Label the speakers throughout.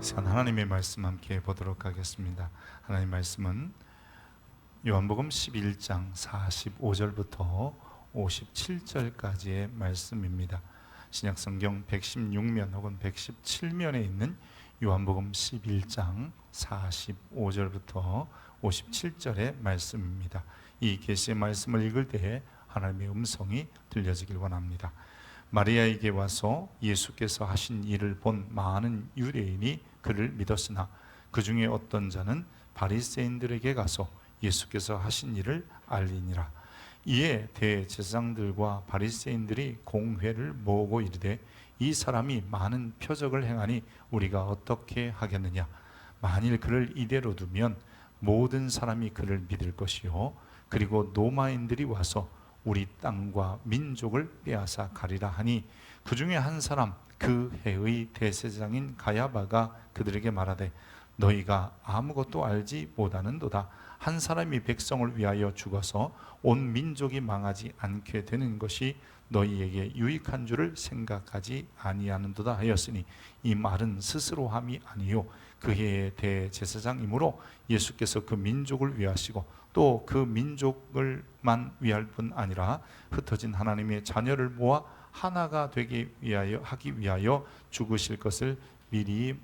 Speaker 1: 시간 하나님의 말씀 함께 보도록 하겠습니다. 하나님 말씀은 요한복음 11장 45절부터 57절까지의 말씀입니다. 신약성경 116면 혹은 117면에 있는 요한복음 11장 45절부터 57절의 말씀입니다. 이 계시의 말씀을 읽을 때에 하나님의 음성이 들려지길 원합니다. 마리아에게 와서 예수께서 하신 일을 본 많은 유대인이 그를 믿었으나 그 중에 어떤 자는 바리새인들에게 가서 예수께서 하신 일을 알리니라. 이에 대제사장들과 바리새인들이 공회를 모으고 이르되 이 사람이 많은 표적을 행하니 우리가 어떻게 하겠느냐. 만일 그를 이대로 두면 모든 사람이 그를 믿을 것이요 그리고 로마인들이 와서 우리 땅과 민족을 빼앗아 가리라 하니 그 중에 한 사람 그 해의 대제사장인 가야바가 그들에게 말하되 너희가 아무것도 알지 못하는도다. 한 사람이 백성을 위하여 죽어서 온 민족이 망하지 않게 되는 것이 너희에게 유익한 줄을 생각하지 아니하는도다 하였으니 이 말은 스스로 함이 아니요 그 해의 대제사장이므로 예수께서 그 민족을 위하시고 또 그 민족을만 위할 뿐 아니라 흩어진 하나님의 자녀를 모아 하나가 되기 위하여 하기 위하여 죽으실 것을 미리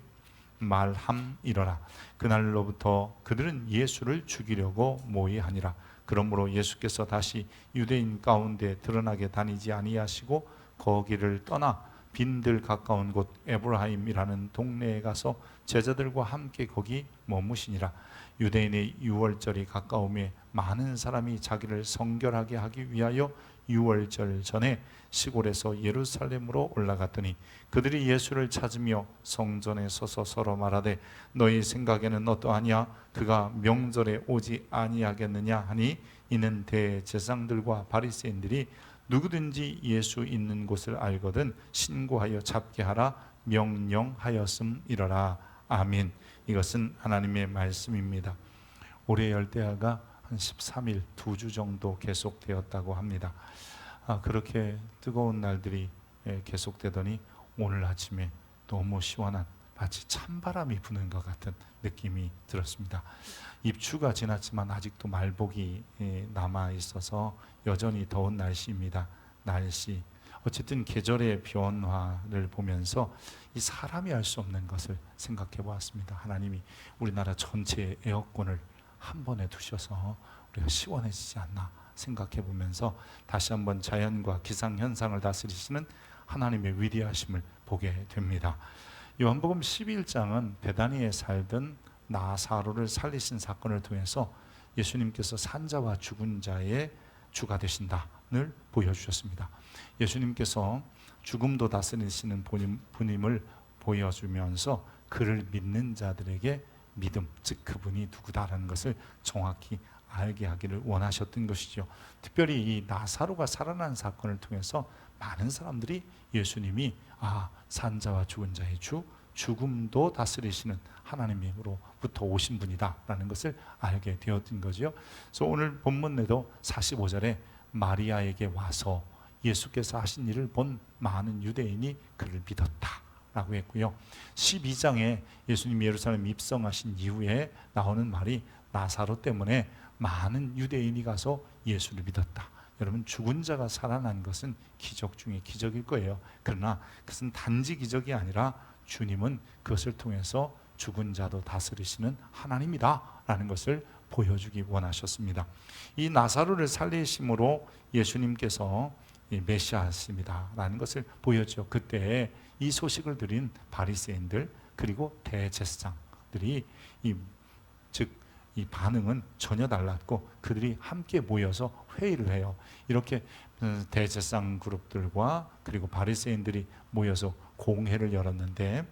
Speaker 1: 말함이러라. 그날로부터 그들은 예수를 죽이려고 모의하니라. 그러므로 예수께서 다시 유대인 가운데 드러나게 다니지 아니하시고 거기를 떠나 빈들 가까운 곳 에브라임이라는 동네에 가서 제자들과 함께 거기 머무시니라. 유대인의 유월절이 가까움에 많은 사람이 자기를 성결하게 하기 위하여 유월절 전에 시골에서 예루살렘으로 올라갔더니 그들이 예수를 찾으며 성전에 서서 서로 말하되 너희 생각에는 어떠하냐 그가 명절에 오지 아니하겠느냐 하니 이는 대제사장들과 바리새인들이 누구든지 예수 있는 곳을 알거든 신고하여 잡게 하라 명령하였음이러라. 아멘. 이것은 하나님의 말씀입니다. 올해 열대야가 한 13일, 2주 정도 계속되었다고 합니다. 그렇게 뜨거운 날들이 계속되더니 오늘 아침에 너무 시원한 마치 찬바람이 부는 것 같은 느낌이 들었습니다. 입추가 지났지만 아직도 말복이 남아 있어서 여전히 더운 날씨입니다. 날씨 어쨌든 계절의 변화를 보면서 이 사람이 할 수 없는 것을 생각해 보았습니다. 하나님이 우리나라 전체의 에어컨을 한 번에 두셔서 우리가 시원해지지 않나 생각해 보면서 다시 한번 자연과 기상현상을 다스리시는 하나님의 위대하심을 보게 됩니다. 요한복음 11장은 베다니에 살던 나사로를 살리신 사건을 통해서 예수님께서 산자와 죽은 자의 주가 되신다를 보여주셨습니다. 예수님께서 죽음도 다스리시는 분임을 보여주면서 그를 믿는 자들에게 믿음, 즉 그분이 누구다라는 것을 정확히 알게 하기를 원하셨던 것이죠. 특별히 이 나사로가 살아난 사건을 통해서 많은 사람들이 예수님이 산자와 죽은 자의 주, 죽음도 다스리시는 하나님으로부터 오신 분이다라는 것을 알게 되었던 거죠. 그래서 오늘 본문에도 45절에 마리아에게 와서 예수께서 하신 일을 본 많은 유대인이 그를 믿었다라고 했고요. 12장에 예수님이 예루살렘 입성하신 이후에 나오는 말이 나사로 때문에 많은 유대인이 가서 예수를 믿었다. 여러분, 죽은 자가 살아난 것은 기적 중에 기적일 거예요. 그러나 그것은 단지 기적이 아니라 주님은 그것을 통해서 죽은 자도 다스리시는 하나님이다 라는 것을 보여주기 원하셨습니다. 이 나사로를 살리심으로 예수님께서 메시아십니다 라는 것을 보여줘. 그때 이 소식을 들은 바리새인들 그리고 대제사장들이 이 반응은 전혀 달랐고 그들이 함께 모여서 회의를 해요. 이렇게 대제사장 그룹들과 그리고 바리새인들이 모여서 공회를 열었는데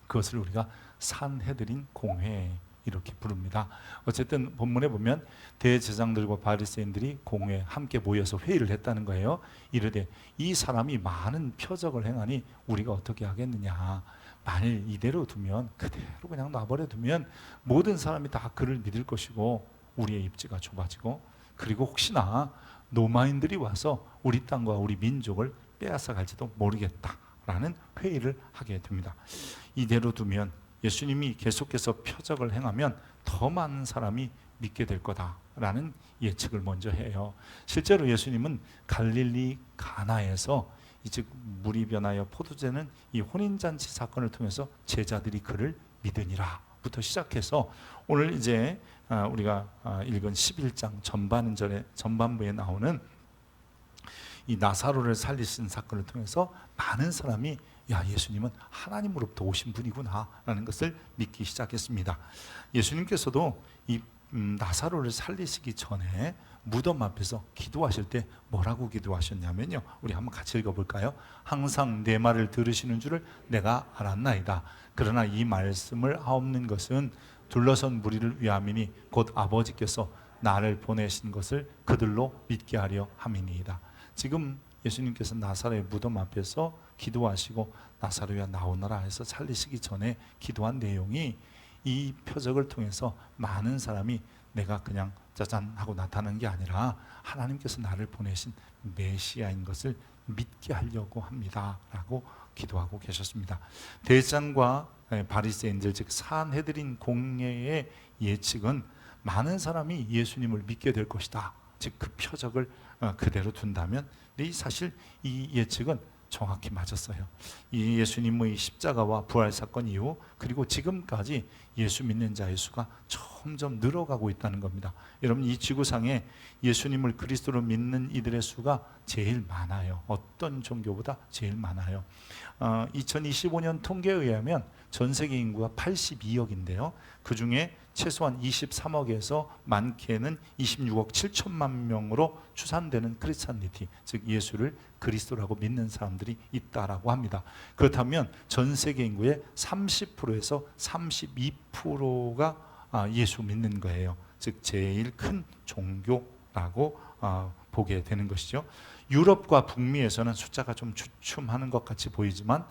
Speaker 1: 그것을 우리가 산헤드린 공회 이렇게 부릅니다. 어쨌든 본문에 보면 대제사장들과 바리새인들이 공회에 함께 모여서 회의를 했다는 거예요. 이르되 이 사람이 많은 표적을 행하니 우리가 어떻게 하겠느냐. 만일 이대로 두면 그대로 그냥 놔버려 두면 모든 사람이 다 그를 믿을 것이고 우리의 입지가 좁아지고 그리고 혹시나 로마인들이 와서 우리 땅과 우리 민족을 빼앗아 갈지도 모르겠다라는 회의를 하게 됩니다. 이대로 두면 예수님이 계속해서 표적을 행하면 더 많은 사람이 믿게 될 거다라는 예측을 먼저 해요. 실제로 예수님은 갈릴리 가나에서 즉 물이 변하여 포도주는 이 혼인잔치 사건을 통해서 제자들이 그를 믿으니라부터 시작해서 오늘 이제 우리가 읽은 11장 전반부에 나오는 이 나사로를 살리신 사건을 통해서 많은 사람이 야, 예수님은 하나님으로부터 오신 분이구나 라는 것을 믿기 시작했습니다. 예수님께서도 이 나사로를 살리시기 전에 무덤 앞에서 기도하실 때 뭐라고 기도하셨냐면요, 우리 한번 같이 읽어볼까요? 항상 내 말을 들으시는 줄을 내가 알았나이다. 그러나 이 말씀을 하옵는 것은 둘러선 무리를 위함이니 곧 아버지께서 나를 보내신 것을 그들로 믿게 하려 함이니이다. 지금 예수님께서 나사로의 무덤 앞에서 기도하시고 나사로야 나오너라 해서 살리시기 전에 기도한 내용이 이 표적을 통해서 많은 사람이 내가 그냥 짜잔 하고 나타난 게 아니라 하나님께서 나를 보내신 메시아인 것을 믿게 하려고 합니다 라고 기도하고 계셨습니다. 대제사장과 바리새인들 즉 산헤드린 공회의 예측은 많은 사람이 예수님을 믿게 될 것이다, 즉 그 표적을 그대로 둔다면, 사실 이 예측은 정확히 맞았어요. 이 예수님의 십자가와 부활 사건 이후 그리고 지금까지 예수 믿는 자의 수가 점점 늘어가고 있다는 겁니다. 여러분, 이 지구상에 예수님을 그리스도로 믿는 이들의 수가 제일 많아요. 어떤 종교보다 제일 많아요. 2025년 통계에 의하면 전 세계 인구가 82억인데요. 그 중에 최소한 23억에서 많게는 26억 7천만 명으로 추산되는 크리스찬리티, 즉 예수를 그리스도라고 믿는 사람들이 있다라고 합니다. 그렇다면 전 세계 인구의 30%에서 32%가 예수 믿는 거예요. 즉 제일 큰 종교라고 보게 되는 것이죠. 유럽과 북미에서는 숫자가 좀 주춤하는 것 같이 보이지만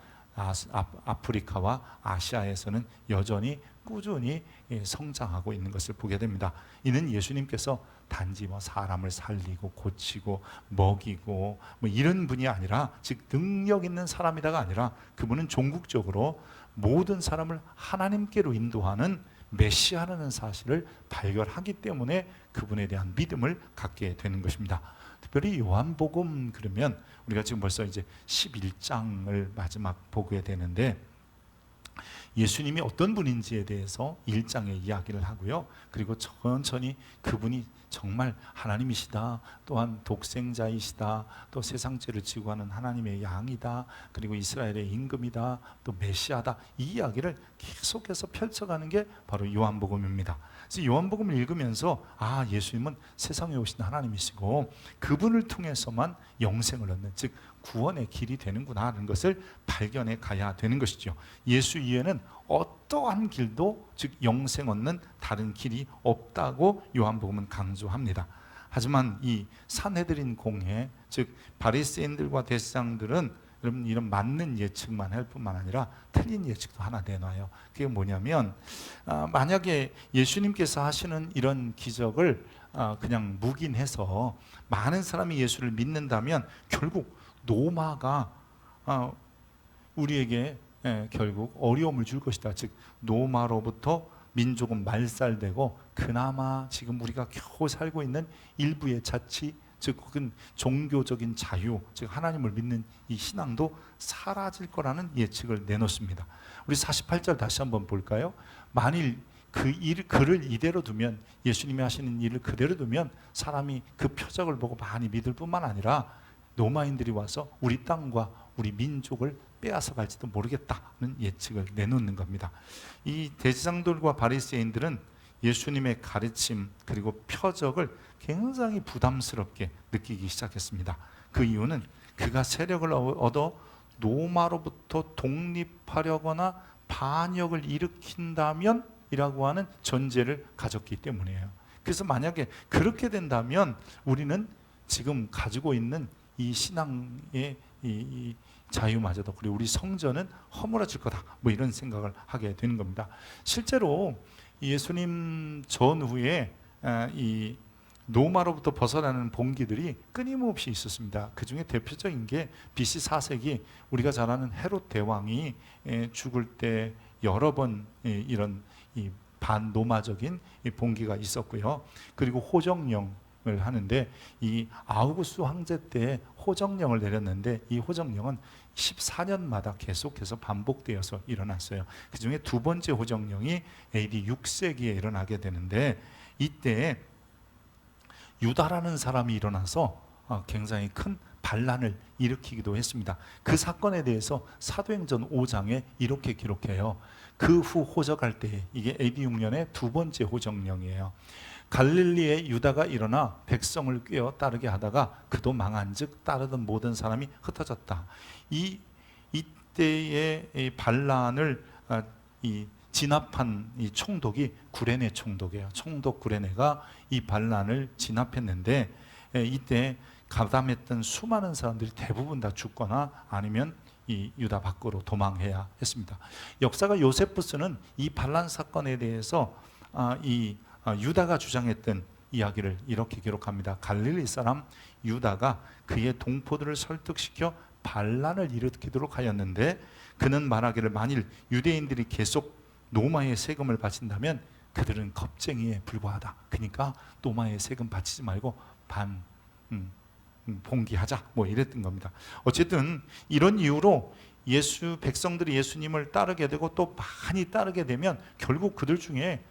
Speaker 1: 아프리카와 아시아에서는 여전히 꾸준히 성장하고 있는 것을 보게 됩니다. 이는 예수님께서 단지 사람을 살리고 고치고 먹이고 이런 분이 아니라, 즉 능력 있는 사람이다가 아니라 그분은 종국적으로 모든 사람을 하나님께로 인도하는 메시아라는 사실을 발견하기 때문에 그분에 대한 믿음을 갖게 되는 것입니다. 특별히 요한복음 그러면 우리가 지금 벌써 이제 11장을 마지막 보게 되는데, 예수님이 어떤 분인지에 대해서 1장에 이야기를 하고요. 그리고 천천히 그분이 정말 하나님이시다, 또한 독생자이시다, 또 세상 죄를 지고 가는 하나님의 양이다, 그리고 이스라엘의 임금이다, 또 메시아다, 이 이야기를 계속해서 펼쳐가는 게 바로 요한복음입니다. 그래서 요한복음을 읽으면서 예수님은 세상에 오신 하나님이시고 그분을 통해서만 영생을 얻는, 즉 구원의 길이 되는구나 하는 것을 발견해 가야 되는 것이죠. 예수 이외에는 어떠한 길도, 즉 영생 얻는 다른 길이 없다고 요한복음은 강조합니다. 하지만 이 산헤드린 공회, 즉 바리새인들과 대제사장들은 여러분 이런 맞는 예측만 할 뿐만 아니라 틀린 예측도 하나 내놔요. 그게 뭐냐면 만약에 예수님께서 하시는 이런 기적을 그냥 묵인해서 많은 사람이 예수를 믿는다면 결국 노마가 우리에게 결국 어려움을 줄 것이다. 즉 노마로부터 민족은 말살되고 그나마 지금 우리가 겨우 살고 있는 일부의 자치, 즉 혹은 종교적인 자유, 즉 하나님을 믿는 이 신앙도 사라질 거라는 예측을 내놓습니다. 우리 48절 다시 한번 볼까요? 만일 그를 이대로 두면, 예수님이 하시는 일을 그대로 두면 사람이 그 표적을 보고 많이 믿을 뿐만 아니라 로마인들이 와서 우리 땅과 우리 민족을 빼앗아 갈지도 모르겠다는 예측을 내놓는 겁니다. 이 대제사장들과 바리새인들은 예수님의 가르침 그리고 표적을 굉장히 부담스럽게 느끼기 시작했습니다. 그 이유는 그가 세력을 얻어 로마로부터 독립하려거나 반역을 일으킨다면 이라고 하는 전제를 가졌기 때문이에요. 그래서 만약에 그렇게 된다면 우리는 지금 가지고 있는 이 신앙의 이 자유마저도, 그리고 우리 성전은 허물어질 거다, 이런 생각을 하게 되는 겁니다. 실제로 예수님 전후에 이 로마로부터 벗어나는 봉기들이 끊임없이 있었습니다. 그 중에 대표적인 게 BC 4세기 우리가 잘 아는 헤롯 대왕이 죽을 때 여러 번 이런 이 반로마적인 이 봉기가 있었고요. 그리고 호정령을 하는데 이 아우구스 황제 때 호정령을 내렸는데 이 호정령은 14년마다 계속해서 반복되어서 일어났어요. 그 중에 두 번째 호정령이 AD 6세기에 일어나게 되는데 이때 유다라는 사람이 일어나서 굉장히 큰 반란을 일으키기도 했습니다. 그 사건에 대해서 사도행전 5장에 이렇게 기록해요. 그 후 호적할 때에, 이게 AD 6년의 두 번째 호정령이에요. 갈릴리에 유다가 일어나 백성을 꾀어 따르게 하다가 그도 망한즉 따르던 모든 사람이 흩어졌다. 이때의 이 반란을 진압한 이 총독이 구레네 총독이에요. 총독 구레네가 이 반란을 진압했는데 이때 가담했던 수많은 사람들이 대부분 다 죽거나 아니면 이 유다 밖으로 도망해야 했습니다. 역사가 요세푸스는 이 반란 사건에 대해서 유다가 주장했던 이야기를 이렇게 기록합니다. 갈릴리 사람 유다가 그의 동포들을 설득시켜 반란을 일으키도록 하였는데 그는 말하기를 만일 유대인들이 계속 로마의 세금을 바친다면 그들은 겁쟁이에 불과하다. 그러니까 로마의 세금 바치지 말고 봉기하자, 뭐 이랬던 겁니다. 어쨌든 이런 이유로 백성들이 예수님을 따르게 되고 또 많이 따르게 되면 결국 그들 중에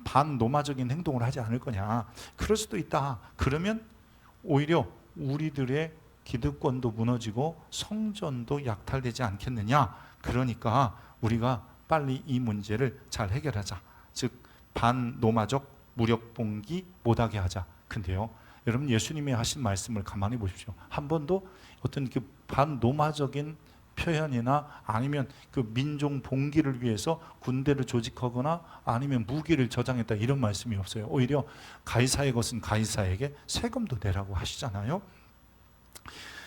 Speaker 1: 반로마적인 행동을 하지 않을 거냐, 그럴 수도 있다. 그러면 오히려 우리들의 기득권도 무너지고 성전도 약탈되지 않겠느냐. 그러니까 우리가 빨리 이 문제를 잘 해결하자. 즉 반로마적 무력봉기 못하게 하자. 근데요, 여러분, 예수님이 하신 말씀을 가만히 보십시오. 한 번도 어떤 그 반로마적인 표현이나 아니면 그 민족 봉기를 위해서 군대를 조직하거나 아니면 무기를 저장했다, 이런 말씀이 없어요. 오히려 가이사의 것은 가이사에게 세금도 내라고 하시잖아요.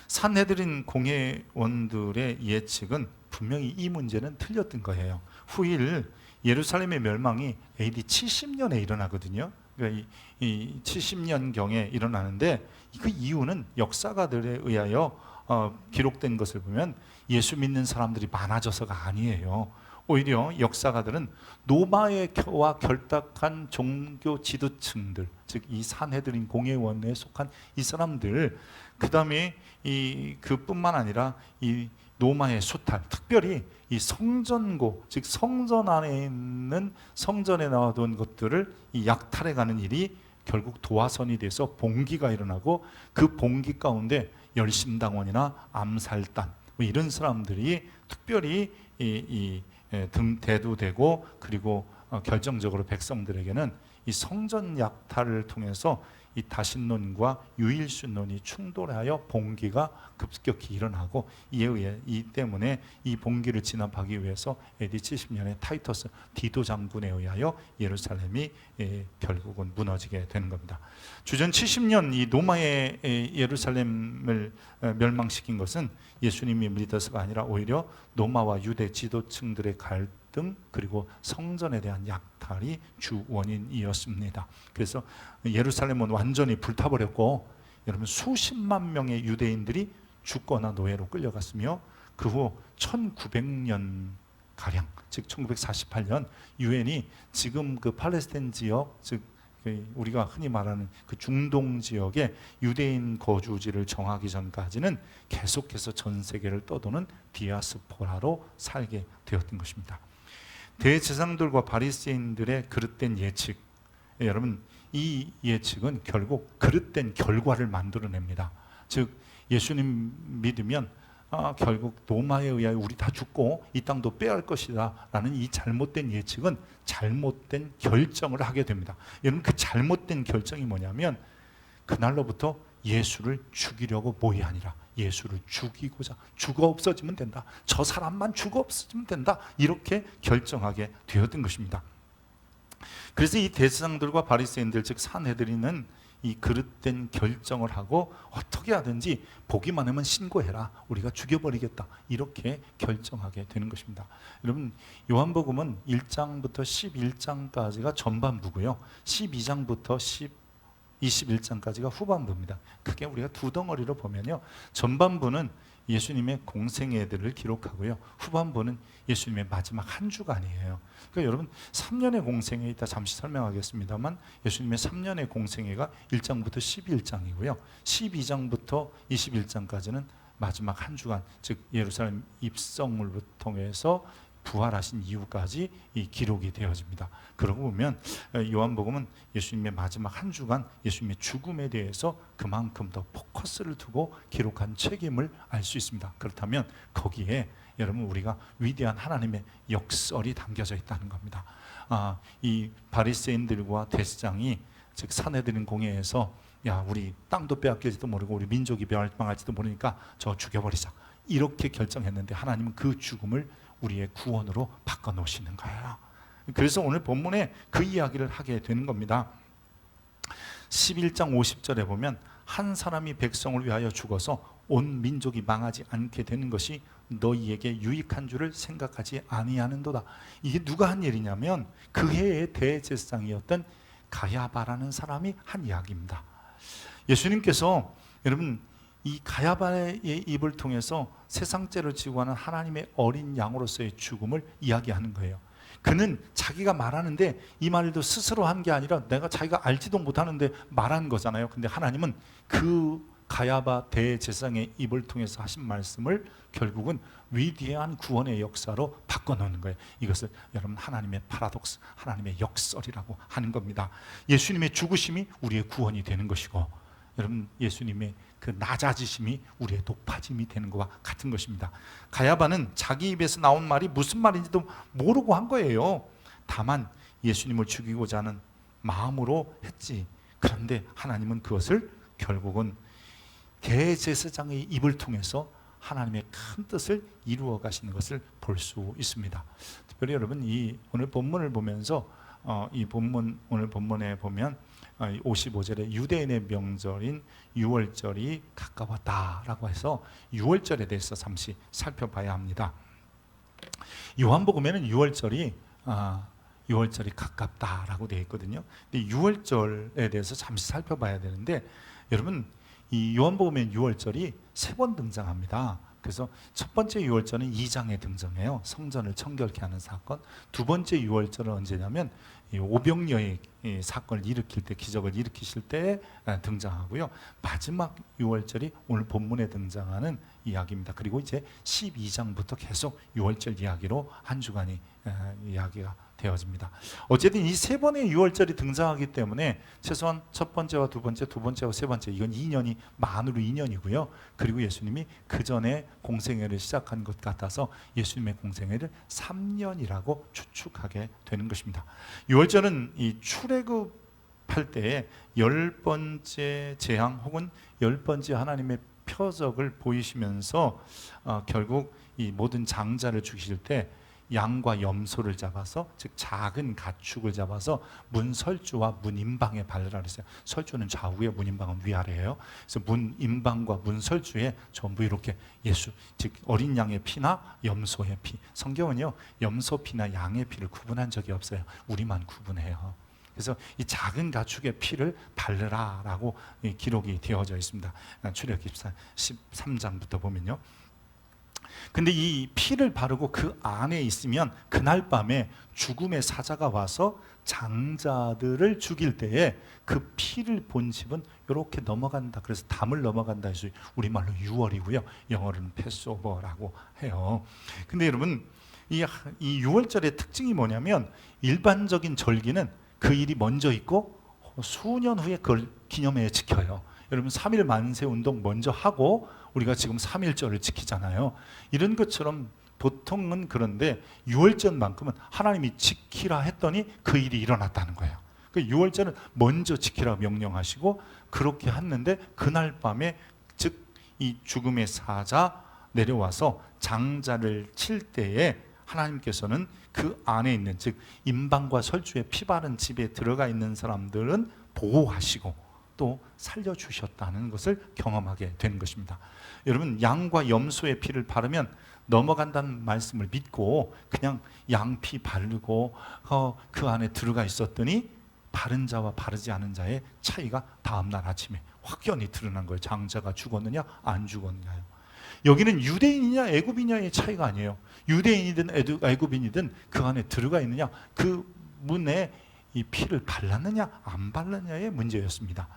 Speaker 1: 산헤드린 공회원들의 예측은 분명히 이 문제는 틀렸던 거예요. 후일 예루살렘의 멸망이 AD 70년에 일어나거든요. 그러니까 이 70년경에 일어나는데 그 이유는 역사가들에 의하여 기록된 것을 보면 예수 믿는 사람들이 많아져서가 아니에요. 오히려 역사가들은 로마와 결탁한 종교 지도층들, 즉 이 산헤드린 공회원에 속한 이 사람들, 그 다음에 그뿐만 아니라 이 로마의 수탈, 특별히 이 성전고, 즉 성전 안에 있는 성전에 나와둔 것들을 이 약탈해가는 일이 결국 도화선이 돼서 봉기가 일어나고 그 봉기 가운데 열심당원이나 암살단, 뭐 이런 사람들이 특별히 대두되고, 그리고 결정적으로 백성들에게는 이 성전 약탈을 통해서 이 다신론과 유일신론이 충돌하여 봉기가 급격히 일어나고, 이 때문에 이 봉기를 진압하기 위해서 AD 70년에 타이터스 디도 장군에 의하여 예루살렘이 결국은 무너지게 되는 겁니다. 주전 70년 이 로마의 예루살렘을 멸망시킨 것은 예수님이 리더스가 아니라 오히려 로마와 유대 지도층들의 갈등, 그리고 성전에 대한 약탈이 주 원인이었습니다. 그래서 예루살렘은 완전히 불타버렸고, 여러분, 수십만 명의 유대인들이 죽거나 노예로 끌려갔으며, 그 후 1900년 가량, 즉 1948년 유엔이 지금 그 팔레스타인 지역, 즉 우리가 흔히 말하는 그 중동 지역의 유대인 거주지를 정하기 전까지는 계속해서 전 세계를 떠도는 디아스포라로 살게 되었던 것입니다. 대제사장들과 바리새인들의 그릇된 예측, 여러분, 이 예측은 결국 그릇된 결과를 만들어냅니다. 즉 예수님 믿으면 결국 로마에 의하여 우리 다 죽고 이 땅도 빼앗을 것이다 라는 이 잘못된 예측은 잘못된 결정을 하게 됩니다. 여러분, 그 잘못된 결정이 뭐냐면 그날로부터 예수를 죽이려고 모의하니라. 예수를 죽이고자, 죽어 없어지면 된다, 저 사람만 죽어 없어지면 된다, 이렇게 결정하게 되었던 것입니다. 그래서 이 대제사장들과 바리새인들, 즉 산헤드린은 이 그릇된 결정을 하고 어떻게 하든지 보기만 하면 신고해라, 우리가 죽여버리겠다, 이렇게 결정하게 되는 것입니다. 여러분, 요한복음은 1장부터 11장까지가 전반부고요, 12장부터 21장까지가 후반부입니다. 크게 우리가 두 덩어리로 보면요, 전반부는 예수님의 공생애들을 기록하고요. 후반부는 예수님의 마지막 한 주간이에요. 그러니까 여러분 3년의 공생애 이따 잠시 설명하겠습니다만 예수님의 3년의 공생애가 1장부터 11장이고요. 12장부터 21장까지는 마지막 한 주간, 즉 예루살렘 입성을 통해서 부활하신 이후까지 이 기록이 되어집니다. 그러고 보면 요한복음은 예수님의 마지막 한 주간 예수님의 죽음에 대해서 그만큼 더 포커스를 두고 기록한 책임을 알 수 있습니다. 그렇다면 거기에 여러분 우리가 위대한 하나님의 역설이 담겨져 있다는 겁니다. 이 바리새인들과 대제사장이 즉 산헤드린 공회에서 야 우리 땅도 빼앗길지도 모르고 우리 민족이 멸망할지도 모르니까 저 죽여버리자 이렇게 결정했는데 하나님은 그 죽음을 우리의 구원으로 바꿔놓으시는 거예요. 그래서 오늘 본문에 그 이야기를 하게 되는 겁니다. 11장 50절에 보면 한 사람이 백성을 위하여 죽어서 온 민족이 망하지 않게 되는 것이 너희에게 유익한 줄을 생각하지 아니하는도다. 이게 누가 한 일이냐면 그 해의 대제사장이었던 가야바라는 사람이 한 이야기입니다. 예수님께서 여러분 이 가야바의 입을 통해서 세상죄를 지고 하는 하나님의 어린 양으로서의 죽음을 이야기하는 거예요. 그는 자기가 말하는데 이 말도 스스로 한 게 아니라 내가 자기가 알지도 못하는데 말한 거잖아요. 근데 하나님은 그 가야바 대제사장의 입을 통해서 하신 말씀을 결국은 위대한 구원의 역사로 바꿔놓는 거예요. 이것을 여러분 하나님의 파라독스, 하나님의 역설이라고 하는 겁니다. 예수님의 죽으심이 우리의 구원이 되는 것이고 여러분 예수님의 그 낮아지심이 우리의 높아짐이 되는 것과 같은 것입니다. 가야바는 자기 입에서 나온 말이 무슨 말인지도 모르고 한 거예요. 다만 예수님을 죽이고자 하는 마음으로 했지. 그런데 하나님은 그것을 결국은 대제사장의 입을 통해서 하나님의 큰 뜻을 이루어 가시는 것을 볼 수 있습니다. 특별히 여러분 이 오늘 본문을 보면서 이 본문 오늘 본문에 보면 55절에 유대인의 명절인 유월절이 가까웠다라고 해서 유월절에 대해서 잠시 살펴봐야 합니다. 요한복음에는 유월절이 가깝다라고 되어 있거든요. 근데 유월절에 대해서 잠시 살펴봐야 되는데 여러분 이 요한복음의 유월절이 3번 등장합니다. 그래서 첫 번째 유월절은 2장에 등장해요. 성전을 청결케 하는 사건. 두 번째 유월절은 언제냐면 오병이어의 사건을 일으킬 때, 기적을 일으키실 때 등장하고요. 마지막 유월절이 오늘 본문에 등장하는 이야기입니다. 그리고 이제 12장부터 계속 유월절 이야기로 한 주간이 이야기가 되어집니다. 어쨌든 이 3번의 유월절이 등장하기 때문에 최소한 첫 번째와 두 번째, 두 번째와 세 번째 이건 2년이 만으로 2년이고요. 그리고 예수님이 그 전에 공생애를 시작한 것 같아서 예수님의 공생애를 3년이라고 추측하게 되는 것입니다. 유월절은 이 출애굽할 때에 10번째 재앙 혹은 10번째 하나님의 표적을 보이시면서 결국 이 모든 장자를 죽이실 때 양과 염소를 잡아서 즉 작은 가축을 잡아서 문설주와 문임방에 바르라 그랬어요. 설주는 좌우에 문임방은 위아래예요. 그래서 문임방과 문설주에 전부 이렇게 예수 즉 어린 양의 피나 염소의 피. 성경은요 염소 피나 양의 피를 구분한 적이 없어요. 우리만 구분해요. 그래서 이 작은 가축의 피를 바르라라고 기록이 되어져 있습니다. 출애굽기 13장부터 보면요. 근데 이 피를 바르고 그 안에 있으면 그날 밤에 죽음의 사자가 와서 장자들을 죽일 때에 그 피를 본 집은 이렇게 넘어간다. 그래서 담을 넘어간다 해서 우리말로 유월이고요. 영어로는 패스오버라고 해요. 근데 여러분 이 유월절의 특징이 뭐냐면 일반적인 절기는 그 일이 먼저 있고 수년 후에 그걸 기념해 지켜요. 여러분 3일 만세 운동 먼저 하고 우리가 지금 3일절을 지키잖아요. 이런 것처럼 보통은 그런데 유월절만큼은 하나님이 지키라 했더니 그 일이 일어났다는 거예요. 그 유월절은 먼저 지키라 명령하시고 그렇게 했는데 그날 밤에 즉 이 죽음의 사자 내려와서 장자를 칠 때에 하나님께서는 그 안에 있는 즉 임방과 설주에 피 바른 집에 들어가 있는 사람들은 보호하시고 또 살려주셨다는 것을 경험하게 되는 것입니다. 여러분 양과 염소의 피를 바르면 넘어간다는 말씀을 믿고 그냥 양피 바르고 그 안에 들어가 있었더니 바른 자와 바르지 않은 자의 차이가 다음날 아침에 확연히 드러난 거예요. 장자가 죽었느냐 안 죽었느냐요. 여기는 유대인이냐 애굽이냐의 차이가 아니에요. 유대인이든 애굽인이든 그 안에 들어가 있느냐, 그 문에 이 피를 발랐느냐 안 발랐느냐의 문제였습니다.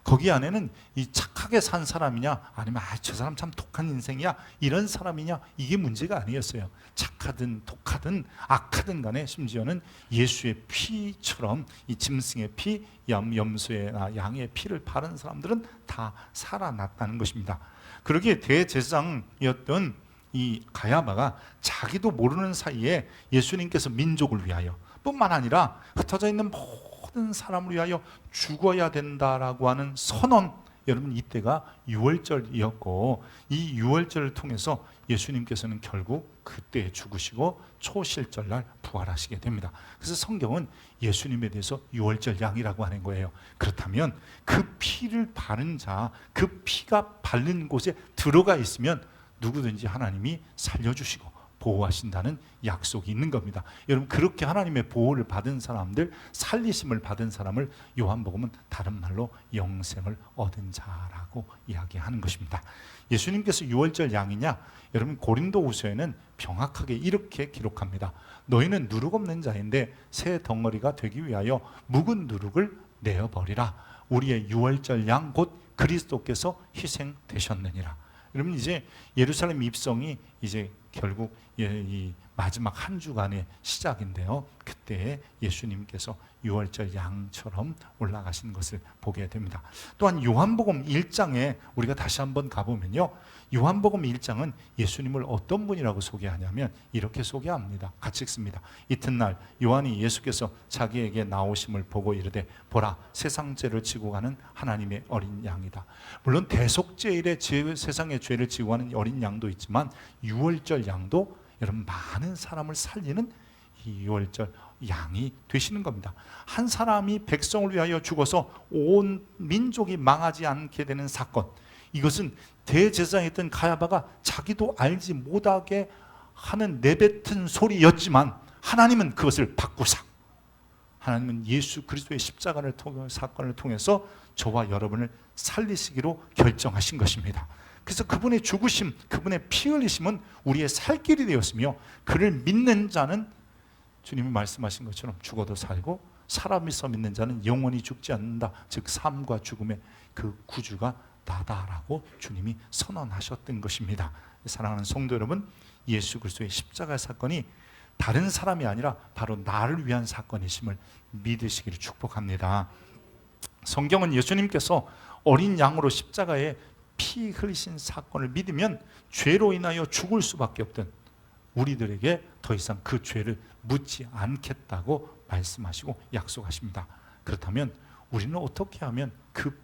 Speaker 1: 거기 안에는 이 착하게 산 사람이냐 아니면 저 사람 참 독한 인생이야 이런 사람이냐 이게 문제가 아니었어요. 착하든 독하든 악하든 간에 심지어는 예수의 피처럼 이 짐승의 피, 염소의 양의 피를 바른 사람들은 다 살아났다는 것입니다. 그러기에 대제사장이었던 이 가야바가 자기도 모르는 사이에 예수님께서 민족을 위하여 뿐만 아니라 흩어져 있는 모든 사람을 위하여 죽어야 된다라고 하는 선언, 여러분 이때가 유월절이었고 이 유월절을 통해서 예수님께서는 결국 그때 죽으시고 초실절날 부활하시게 됩니다. 그래서 성경은 예수님에 대해서 유월절 양이라고 하는 거예요. 그렇다면 그 피를 바른 자, 그 피가 바른 곳에 들어가 있으면 누구든지 하나님이 살려주시고 보호하신다는 약속이 있는 겁니다. 여러분 그렇게 하나님의 보호를 받은 사람들, 살리심을 받은 사람을 요한복음은 다른 말로 영생을 얻은 자라고 이야기하는 것입니다. 예수님께서 유월절 양이냐? 여러분 고린도후서에는 명확하게 이렇게 기록합니다. 너희는 누룩 없는 자인데 새 덩어리가 되기 위하여 묵은 누룩을 내어버리라. 우리의 유월절 양 곧 그리스도께서 희생되셨느니라. 여러분 이제 예루살렘 입성이 이제 결국 이 마지막 한 주간의 시작인데요. 그때 예수님께서 유월절 양처럼 올라가신 것을 보게 됩니다. 또한 요한복음 1장에 우리가 다시 한번 가보면요. 요한복음 1장은 예수님을 어떤 분이라고 소개하냐면 이렇게 소개합니다. 같이 읽습니다. 이튿날 요한이 예수께서 자기에게 나오심을 보고 이르되 보라 세상 죄를 지고 가는 하나님의 어린 양이다. 물론 대속죄일에 세상의 죄를 지고 가는 어린 양도 있지만 유월절 양도 여러분 많은 사람을 살리는 이 유월절 양이 되시는 겁니다. 한 사람이 백성을 위하여 죽어서 온 민족이 망하지 않게 되는 사건, 이것은 대제사장이었던 가야바가 자기도 알지 못하게 하는 내뱉은 소리였지만 하나님은 그것을 바꾸사 하나님은 예수 그리스도의 십자가를 통해 사건을 통해서 저와 여러분을 살리시기로 결정하신 것입니다. 그래서 그분의 죽으심, 그분의 피 흘리심은 우리의 살 길이 되었으며 그를 믿는 자는 주님이 말씀하신 것처럼 죽어도 살고 사람이서 믿는 자는 영원히 죽지 않는다. 즉 삶과 죽음의 그 구주가 나다라고 주님이 선언하셨던 것입니다. 사랑하는 성도 여러분, 예수 그리스도의 십자가 사건이 다른 사람이 아니라 바로 나를 위한 사건이심을 믿으시기를 축복합니다. 성경은 예수님께서 어린 양으로 십자가에 피 흘리신 사건을 믿으면 죄로 인하여 죽을 수밖에 없던 우리들에게 더 이상 그 죄를 묻지 않겠다고 말씀하시고 약속하십니다. 그렇다면 우리는 어떻게 하면 그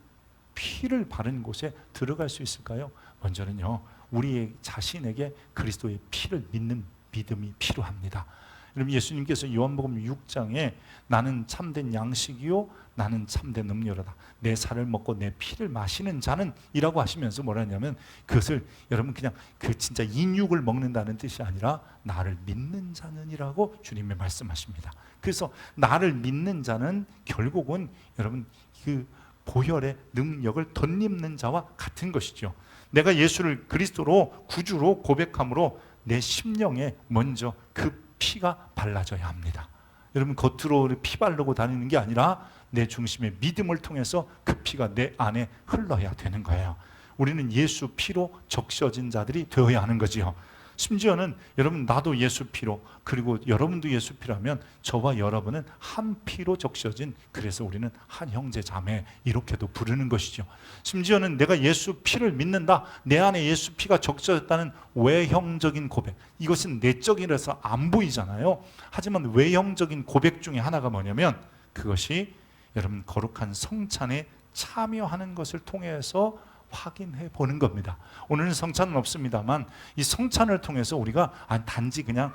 Speaker 1: 피를 바른 곳에 들어갈 수 있을까요? 먼저는요, 우리 자신에게 그리스도의 피를 믿는 믿음이 필요합니다. 여러분 예수님께서 요한복음 6장에 나는 참된 양식이요 나는 참된 음료로다. 내 살을 먹고 내 피를 마시는 자는 이라고 하시면서 뭐라 하냐면 그것을 여러분 그냥 그 진짜 인육을 먹는다는 뜻이 아니라 나를 믿는 자는이라고 주님이 말씀하십니다. 그래서 나를 믿는 자는 결국은 여러분 그 보혈의 능력을 덧입는 자와 같은 것이죠. 내가 예수를 그리스도로 구주로 고백함으로 내 심령에 먼저 그 피가 발라져야 합니다. 여러분 겉으로 피 바르고 다니는 게 아니라 내 중심의 믿음을 통해서 그 피가 내 안에 흘러야 되는 거예요. 우리는 예수 피로 적셔진 자들이 되어야 하는 거지요. 심지어는 여러분 나도 예수 피로 그리고 여러분도 예수 피라면 저와 여러분은 한 피로 적셔진, 그래서 우리는 한 형제 자매 이렇게도 부르는 것이죠. 심지어는 내가 예수 피를 믿는다, 내 안에 예수 피가 적셔졌다는 외형적인 고백, 이것은 내적이라서 안 보이잖아요. 하지만 외형적인 고백 중에 하나가 뭐냐면 그것이 여러분 거룩한 성찬에 참여하는 것을 통해서 확인해 보는 겁니다. 오늘은 성찬은 없습니다만 이 성찬을 통해서 우리가 단지 그냥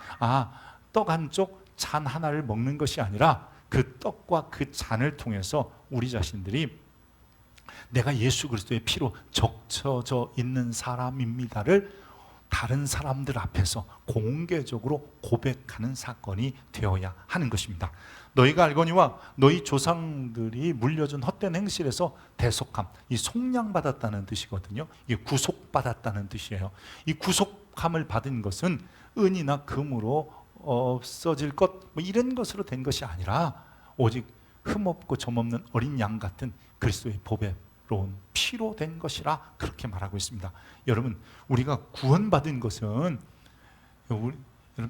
Speaker 1: 떡 한 쪽, 잔 하나를 먹는 것이 아니라 그 떡과 그 잔을 통해서 우리 자신들이 내가 예수 그리스도의 피로 적셔져 있는 사람입니다를 다른 사람들 앞에서 공개적으로 고백하는 사건이 되어야 하는 것입니다. 너희가 알거니와 너희 조상들이 물려준 헛된 행실에서 대속함, 이 속량받았다는 뜻이거든요. 이게 구속받았다는 뜻이에요. 이 구속함을 받은 것은 은이나 금으로 없어질 것, 뭐 이런 것으로 된 것이 아니라 오직 흠없고 점없는 어린 양 같은 그리스도의 보배로운 피로 된 것이라 그렇게 말하고 있습니다. 여러분, 우리가 구원받은 것은 여러분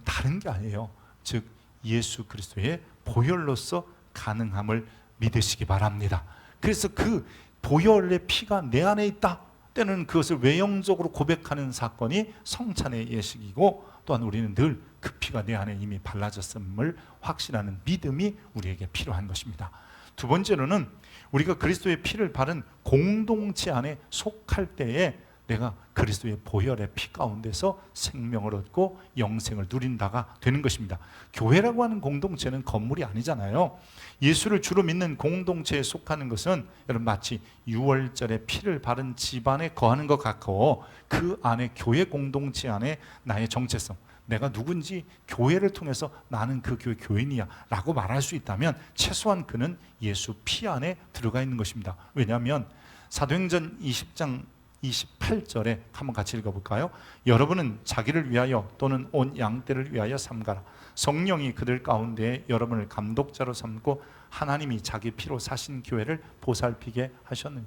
Speaker 1: 다른 게 아니에요. 즉 예수 그리스도의 보혈로서 가능함을 믿으시기 바랍니다. 그래서 그 보혈의 피가 내 안에 있다 때는 그것을 외형적으로 고백하는 사건이 성찬의 예식이고, 또한 우리는 늘 그 피가 내 안에 이미 발라졌음을 확신하는 믿음이 우리에게 필요한 것입니다. 두 번째로는 우리가 그리스도의 피를 바른 공동체 안에 속할 때에 내가 그리스도의 보혈의 피 가운데서 생명을 얻고 영생을 누린다가 되는 것입니다. 교회라고 하는 공동체는 건물이 아니잖아요. 예수를 주로 믿는 공동체에 속하는 것은 여러분 마치 유월절에 피를 바른 집안에 거하는 것 같고, 그 안에 교회 공동체 안에 나의 정체성, 내가 누군지 교회를 통해서 나는 그 교회 교인이야 라고 말할 수 있다면 최소한 그는 예수 피 안에 들어가 있는 것입니다. 왜냐하면 사도행전 20장 28절에 한번 같이 읽어볼까요? 여러분은 자기를 위하여 또는 온 양떼를 위하여 삼가라. 성령이 그들 가운데 여러분을 감독자로 삼고 하나님이 자기 피로 사신 교회를 보살피게 하셨느니라.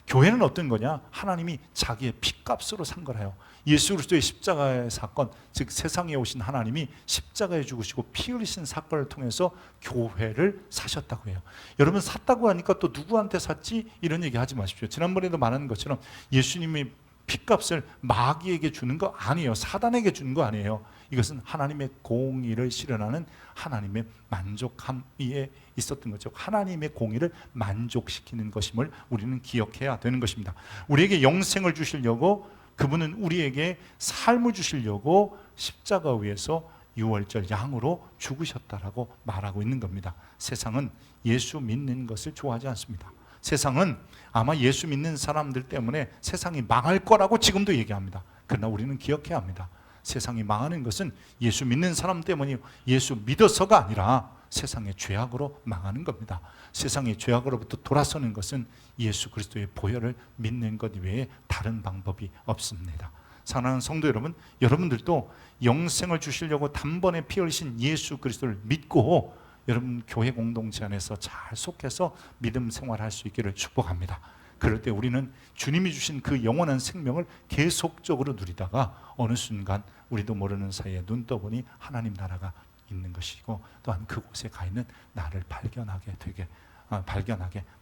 Speaker 1: 교회는 어떤 거냐? 하나님이 자기의 피값으로 산 거라요. 예수 그리스도의 십자가의 사건, 즉 세상에 오신 하나님이 십자가에 죽으시고 피 흘리신 사건을 통해서 교회를 사셨다고 해요. 여러분, 샀다고 하니까 또 누구한테 샀지? 이런 얘기 하지 마십시오. 지난번에도 말한 것처럼 예수님이 피값을 마귀에게 주는 거 아니에요. 사단에게 주는 거 아니에요. 이것은 하나님의 공의를 실현하는 하나님의 만족함에 있었던 거죠. 하나님의 공의를 만족시키는 것임을 우리는 기억해야 되는 것입니다. 우리에게 영생을 주시려고, 그분은 우리에게 삶을 주시려고 십자가 위에서 유월절 양으로 죽으셨다라고 말하고 있는 겁니다. 세상은 예수 믿는 것을 좋아하지 않습니다. 세상은 아마 예수 믿는 사람들 때문에 세상이 망할 거라고 지금도 얘기합니다. 그러나 우리는 기억해야 합니다. 세상이 망하는 것은 예수 믿는 사람 때문이요, 예수 믿어서가 아니라 세상의 죄악으로 망하는 겁니다. 세상의 죄악으로부터 돌아서는 것은 예수 그리스도의 보혈을 믿는 것 외에 다른 방법이 없습니다. 사랑하는 성도 여러분, 여러분들도 영생을 주시려고 단번에 피 흘리신 예수 그리스도를 믿고 여러분 교회 공동체 안에서 잘 속해서 믿음 생활할 수 있기를 축복합니다. 그럴 때 우리는 주님이 주신 그 영원한 생명을 계속적으로 누리다가 어느 순간 우리도 모르는 사이에 눈 떠보니 하나님 나라가 있는 것이고, 또한 그곳에 가 있는 나를 발견하게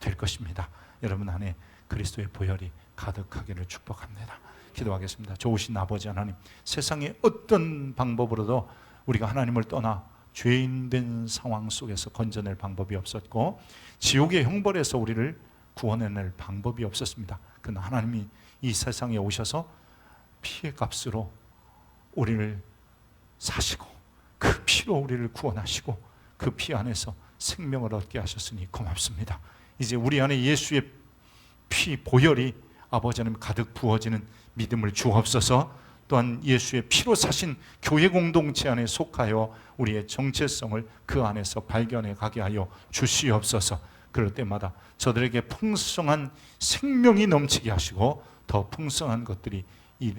Speaker 1: 될 것입니다. 여러분 안에 그리스도의 보혈이 가득하기를 축복합니다. 기도하겠습니다. 좋으신 아버지 하나님, 세상의 어떤 방법으로도 우리가 하나님을 떠나 죄인된 상황 속에서 건져낼 방법이 없었고, 지옥의 형벌에서 우리를 구원해낼 방법이 없었습니다. 그러나 하나님이 이 세상에 오셔서 피의 값으로 우리를 사시고 그 피로 우리를 구원하시고 그 피 안에서 생명을 얻게 하셨으니 고맙습니다. 이제 우리 안에 예수의 피 보혈이 아버지 하나님 가득 부어지는 믿음을 주옵소서. 또한 예수의 피로 사신 교회 공동체 안에 속하여 우리의 정체성을 그 안에서 발견해 가게 하여 주시옵소서. 그럴 때마다 저들에게 풍성한 생명이 넘치게 하시고 더 풍성한 것들이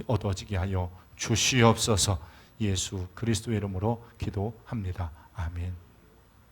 Speaker 1: 얻어지게 하여 주시옵소서. 예수 그리스도의 이름으로 기도합니다. 아멘.